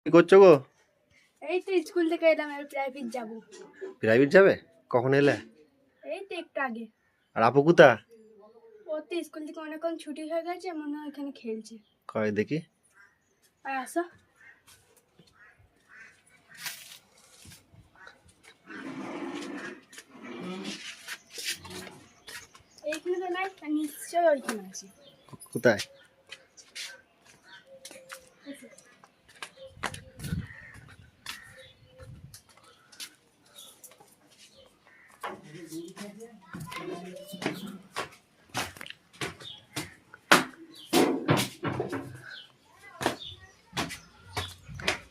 কি করছো গো? এই তো স্কুল থেকে এলাম, আর প্রাইভেট যাব। প্রাইভেট যাবে? কখন এলে? এই তো একটু আগে। আর আপু কোথা? ও তো স্কুল থেকে অনেকক্ষণ ছুটি হয়ে গেছে, মনে হয় এখানে খেলছে। কয় দেখি। আর আসো, এইখানে তো নাই, আর নিশ্চয়ই ওইখানে আছে। কোথায়?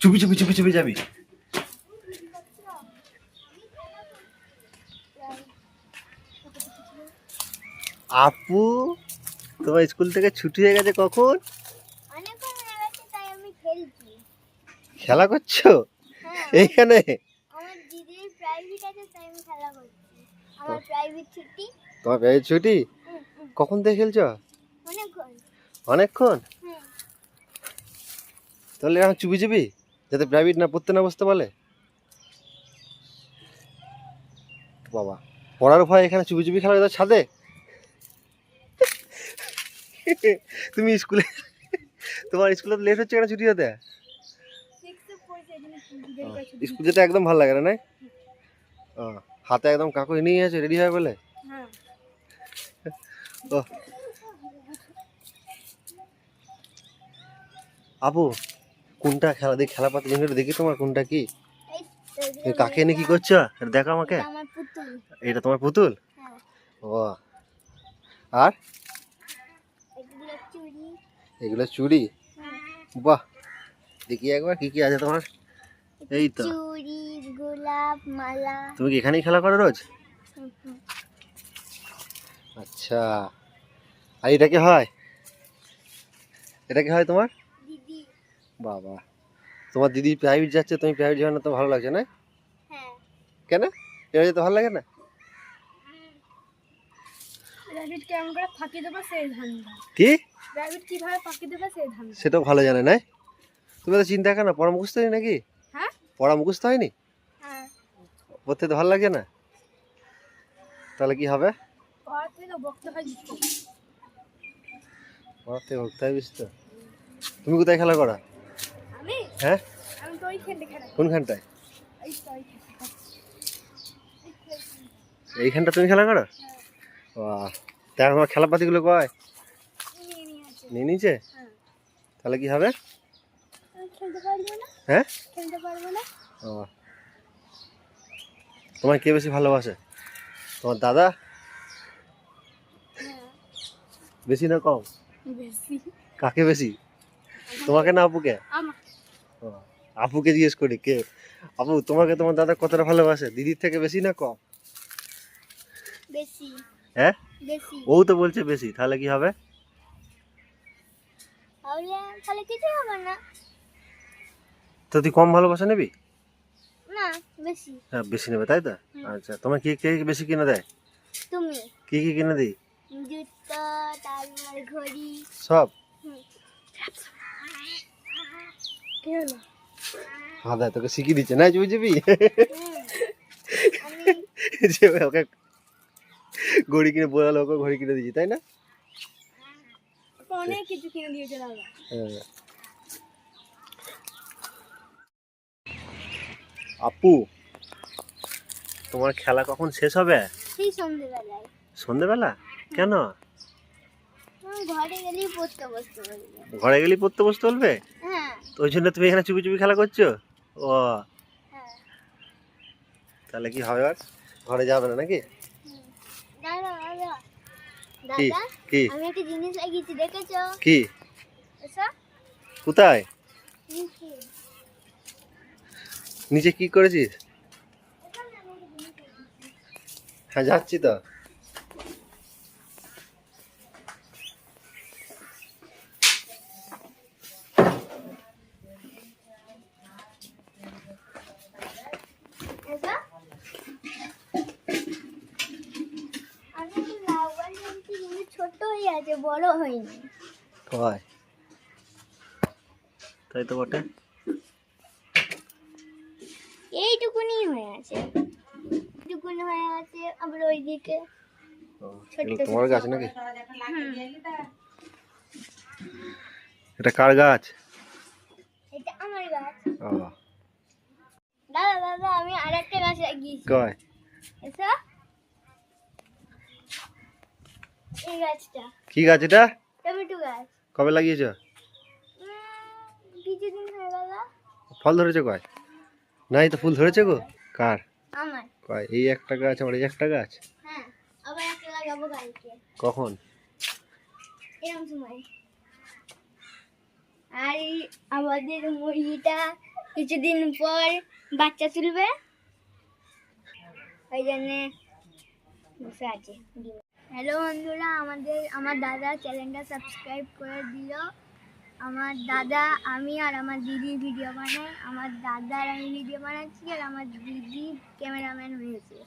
চুপি চুপি চুপি চুপি যাবি? আপু, তোমার স্কুল থেকে ছুটি হয়ে গেছে কখন? অনেকক্ষণ হয়ে গেছে, তাই আমি খেলছি। খেলা করছো এইখানে? আমার দিদির প্রাইভেট আছে, তাই আমি খেলা করছি। আমার প্রাইভেট ছুটি। তোমার প্রাইভেট ছুটি? কখন থেকে খেলছো? অনেকক্ষণ। অনেকক্ষণ? তাহলে এখন চুপি চুপি, যাতে প্রাইভেট না পড়তে না বসতে পারলে। বাবা, পড়ার ভয় এখানে চুপি চুপি খেলা হতো ছাদে? তুমি স্কুলে, তোমার স্কুলে লেট হচ্ছে কেন ছুটি হতে? স্কুল যেতে একদম ভালো লাগে না, না? হাতে একদম কাকু নিয়ে আছে রেডি হয় বলে। ও আপু, কোনটা খেলা দেখি, খেলা পাতি জিনিসটা দেখি, তোমার কোনটা কি? কাকে এনে কি করছো? দেখো আমাকে। এটা তোমার পুতুল? ও, আর এগুলো চুড়ি? বাহ, দেখি একবার কি কি আছে তোমার। এই তো চুড়ি, গোলাপ মালা। তুমি কি এখানেই খেলা করো রোজ? আচ্ছা, আর এটা কি হয়? এটা কি হয় তোমার? দিদি। বাবা, তোমার দিদি প্রাইভেট যাচ্ছে, তুমি প্রাইভেট যাবে না, তো ভালো লাগছে না? হ্যাঁ। কেন? এটা যেতে ভালো লাগে না? প্রাইভেট কেমন করে ফাঁকি দেবো সেই ধান্দা। কি? প্রাইভেট কিভাবে ফাঁকি দেবো সেই ধান্দা। সেটাও ভালো জানে না? তুমি তো চিন্তা করো না, পড়া মুখস্থ হয়নি নাকি? হ্যাঁ। পড়া মুখস্থ হয়নি? হ্যাঁ। পড়তে তো ভালো লাগছে না, তাহলে কি হবে? পড়া থেকে বকতে হয়। পড়া থেকে ভক্ত হয় বুঝতো। তুমি কোথায় খেলা করা? আমি হ্যাঁ, আমি তো ওইখানটা খেলা করি। কোনখানটায়? এই তো ওইখানটা। এইখানটা তুমি খেলা করো? বাহ, তা আমার খেলাপাতিগুলো কয়? নিয়ে নিয়েছে? তাহলে কি হবে? খেলতে পারবো না। হ্যাঁ, খেলতে পারবো না। ও, তোমার কে বেশি ভালোবাসে? তোমার দাদা বেশি না কম? বেশি। কাকে বেশি, তোমাকে না আপুকে? ও, আপুকে জিজ্ঞেস করি কে। আপু, তোমাকে তোমার দাদা কতটা ভালোবাসে, দিদির থেকে বেশি না কম? বেশি। হ্যাঁ, বেশি। ও তো বলছে বেশি, তাহলে কি হবে? তাহলে কিছু হবে না। তো তুই কম ভালোবাসা নিবি? না, বেশি। হ্যাঁ, বেশি নেবে তাই তো। আচ্ছা, তোমার কে কে বেশি কিনে দেয়? তুমি। কি কি কিনে দিই? জুতো, তারপর ঘড়ি সব? কি হলো? হ্যাঁ, দেয় তোকে শিখিয়ে দিচ্ছে না চুপি চুপি, যে ওকে ঘড়ি কিনে বলালো, ওকে ঘড়ি কিনে দিচ্ছি তাই না? অনেক কিছু কিনে দিয়েছে দাদা। হ্যাঁ। আপু, তোমার খেলা কখন শেষ হবে? সেই সন্ধ্যেবেলায়। সন্ধেবেলা? কেন? ঘরে গেলেই পড়তে বসতে বলবে। ঘরে গেলেই পড়তে বসতে বলবে? হ্যাঁ। তো ওই জন্য তুমি এখানে চুপি চুপি খেলা করছো? ও, হ্যাঁ। তাহলে কি হবে আর? ঘরে যাবে না নাকি? দাদা দাদা কি দাদা, কি আমি একটা জিনিস লাগিয়েছি, দেখেছো? কি? এসো। কোথায়? নিচে। নিচে কি করেছিস? হ্যাঁ, যাচ্ছি তো। এসো। আমি একটা লাউগান নিয়েছি, কিন্তু ছোট হয়ে আছে, বড় হয়নি। কয় তাই তো বটে। এইটুকুনি হয়ে আছে, এইটুকুনি হয়ে আছে। আবার ওইদিকে ও, এগুলো তোমার গাছ নাকি? এটা কার গাছ? এটা আমার গাছ। ও, দাদা দাদা আমি আরেকটা গাছ লাগিয়েছি। কয় এসো, এই গাছটা কি গাছ এটা? টমেটো গাছ। কবে লাগিয়েছো? কিছুদিন হয়ে গেল। ফল ধরেছে কয়? নাই তো, ফুল ধরেছে গো। কার? আমার। কয় এই একটা গাছ, আমার এই একটা গাছ। হ্যাঁ, আবার একটা লাগাবো কালকে কখন? এরকম সময়। আর এই আমাদের মুরগিটা কিছুদিন পর বাচ্চা তুলবে, ওই জন্যে বসে আছে। হ্যালো বন্ধুরা, আমার দাদা চ্যানেলটা সাবস্ক্রাইব করে দিল। আমার দাদা, আমি আর আমার দিদি ভিডিও বানাই। আমার দাদা আর আমি ভিডিও বানাচ্ছি, আর আমার দিদি ক্যামেরাম্যান হয়েছে।